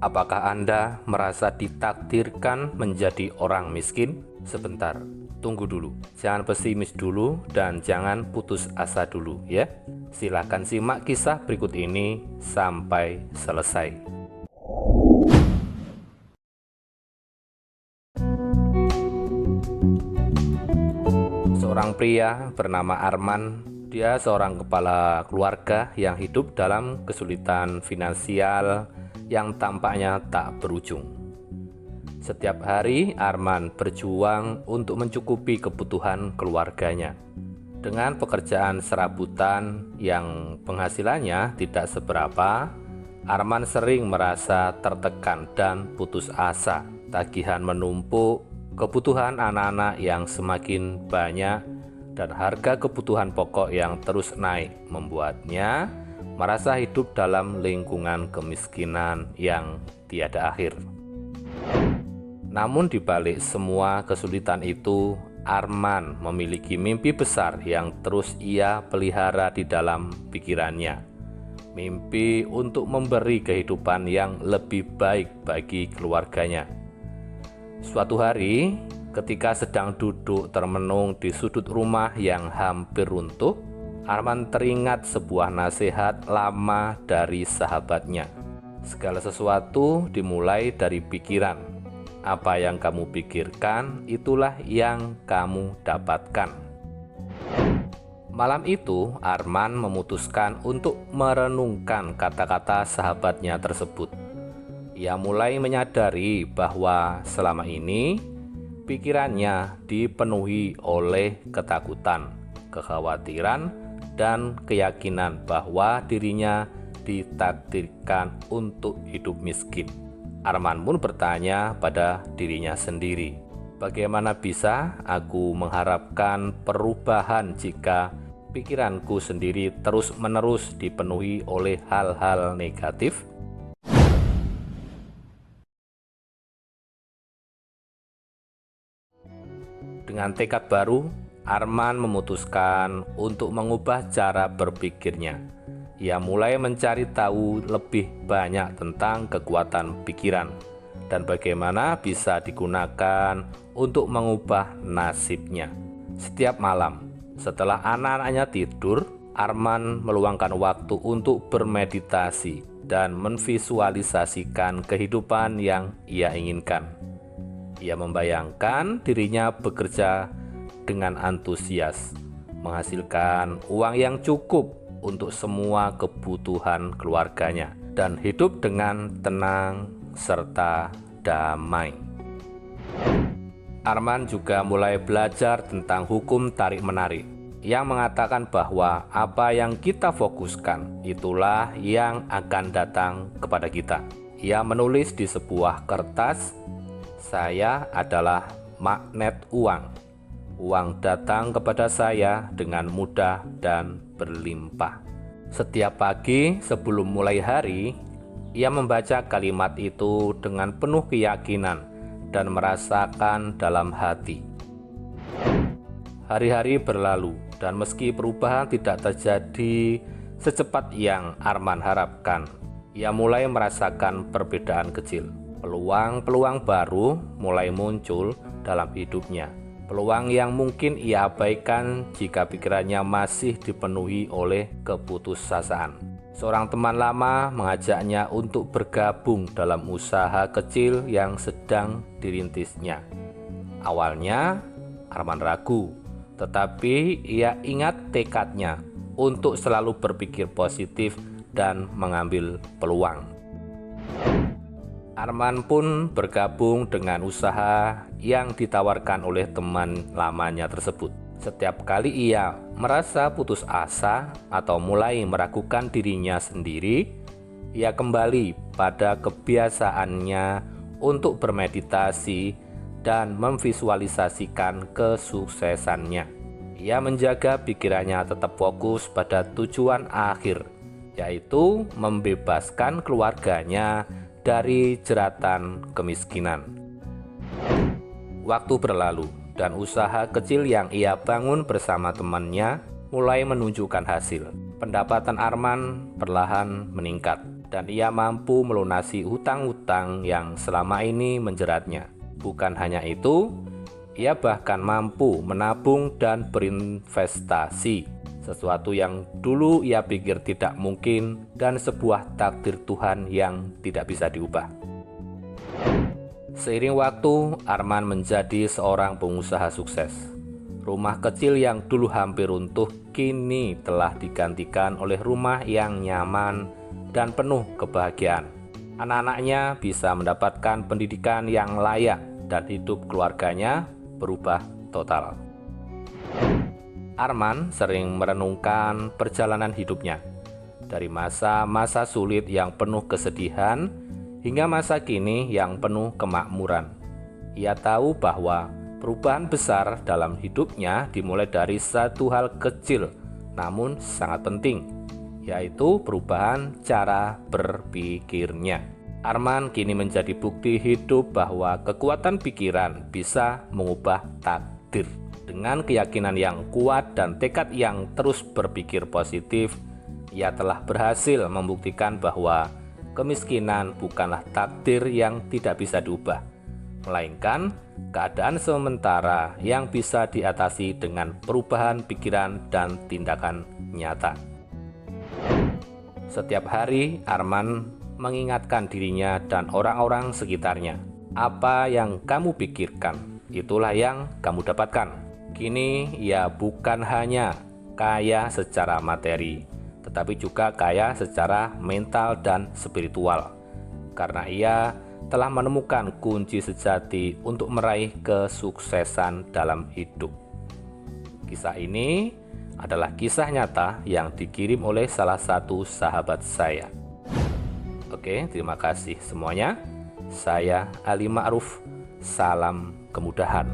Apakah Anda merasa ditakdirkan menjadi orang miskin? Sebentar, tunggu dulu. Jangan pesimis dulu dan jangan putus asa dulu ya. Silakan simak kisah berikut ini sampai selesai. Seorang pria bernama Arman. Dia seorang kepala keluarga yang hidup dalam kesulitan finansial yang tampaknya tak berujung. Setiap hari Arman berjuang untuk mencukupi kebutuhan keluarganya. Dengan pekerjaan serabutan yang penghasilannya tidak seberapa, Arman sering merasa tertekan dan putus asa. Tagihan menumpuk, kebutuhan anak-anak yang semakin banyak, dan harga kebutuhan pokok yang terus naik membuatnya merasa hidup dalam lingkungan kemiskinan yang tiada akhir. Namun di balik semua kesulitan itu, Arman memiliki mimpi besar yang terus ia pelihara di dalam pikirannya. Mimpi untuk memberi kehidupan yang lebih baik bagi keluarganya. Suatu hari, ketika sedang duduk termenung di sudut rumah yang hampir runtuh, Arman teringat sebuah nasihat lama dari sahabatnya. Segala sesuatu dimulai dari pikiran. Apa yang kamu pikirkan, itulah yang kamu dapatkan. Malam itu, Arman memutuskan untuk merenungkan kata-kata sahabatnya tersebut. Ia mulai menyadari bahwa selama ini pikirannya dipenuhi oleh ketakutan, kekhawatiran, dan keyakinan bahwa dirinya ditakdirkan untuk hidup miskin. Arman pun bertanya pada dirinya sendiri, bagaimana bisa aku mengharapkan perubahan jika pikiranku sendiri terus-menerus dipenuhi oleh hal-hal negatif? Dengan tekad baru, Arman memutuskan untuk mengubah cara berpikirnya. Ia mulai mencari tahu lebih banyak tentang kekuatan pikiran dan bagaimana bisa digunakan untuk mengubah nasibnya. Setiap malam, setelah anak-anaknya tidur, Arman meluangkan waktu untuk bermeditasi dan memvisualisasikan kehidupan yang ia inginkan. Ia membayangkan dirinya bekerja dengan antusias, menghasilkan uang yang cukup untuk semua kebutuhan keluarganya, dan hidup dengan tenang serta damai. Arman juga mulai belajar tentang hukum tarik-menarik, yang mengatakan bahwa apa yang kita fokuskan, itulah yang akan datang kepada kita. Ia menulis di sebuah kertas, "Saya adalah magnet uang. Uang datang kepada saya dengan mudah dan berlimpah." Setiap pagi sebelum mulai hari, ia membaca kalimat itu dengan penuh keyakinan dan merasakan dalam hati. Hari-hari berlalu dan meski perubahan tidak terjadi secepat yang Arman harapkan, ia mulai merasakan perbedaan kecil. Peluang-peluang baru mulai muncul dalam hidupnya. Peluang yang mungkin ia abaikan jika pikirannya masih dipenuhi oleh keputusasaan. Seorang teman lama mengajaknya untuk bergabung dalam usaha kecil yang sedang dirintisnya. Awalnya, Arman ragu, tetapi ia ingat tekadnya untuk selalu berpikir positif dan mengambil peluang. Arman pun bergabung dengan usaha yang ditawarkan oleh teman lamanya tersebut. Setiap kali ia merasa putus asa atau mulai meragukan dirinya sendiri, ia kembali pada kebiasaannya untuk bermeditasi dan memvisualisasikan kesuksesannya. Ia menjaga pikirannya tetap fokus pada tujuan akhir, yaitu membebaskan keluarganya dari jeratan kemiskinan. Waktu berlalu dan usaha kecil yang ia bangun bersama temannya mulai menunjukkan hasil. Pendapatan Arman perlahan meningkat. dan ia mampu melunasi hutang-hutang yang selama ini menjeratnya. Bukan hanya itu, ia bahkan mampu menabung dan berinvestasi, sesuatu yang dulu ia pikir tidak mungkin dan sebuah takdir Tuhan yang tidak bisa diubah. Seiring waktu, Arman menjadi seorang pengusaha sukses. Rumah kecil yang dulu hampir runtuh kini telah digantikan oleh rumah yang nyaman dan penuh kebahagiaan. Anak-anaknya bisa mendapatkan pendidikan yang layak dan hidup keluarganya berubah total. Arman sering merenungkan perjalanan hidupnya, dari masa-masa sulit yang penuh kesedihan hingga masa kini yang penuh kemakmuran. Ia tahu bahwa perubahan besar dalam hidupnya dimulai dari satu hal kecil namun sangat penting, yaitu perubahan cara berpikirnya. Arman kini menjadi bukti hidup bahwa kekuatan pikiran bisa mengubah takdir. Dengan keyakinan yang kuat dan tekad yang terus berpikir positif, ia telah berhasil membuktikan bahwa kemiskinan bukanlah takdir yang tidak bisa diubah, melainkan keadaan sementara yang bisa diatasi dengan perubahan pikiran dan tindakan nyata. Setiap hari, Arman mengingatkan dirinya dan orang-orang sekitarnya, apa yang kamu pikirkan, itulah yang kamu dapatkan. Kini ia bukan hanya kaya secara materi, tetapi juga kaya secara mental dan spiritual, karena ia telah menemukan kunci sejati untuk meraih kesuksesan dalam hidup. Kisah ini adalah kisah nyata yang dikirim oleh salah satu sahabat saya. Oke, terima kasih semuanya. Saya Ali Ma'ruf. Salam kemudahan.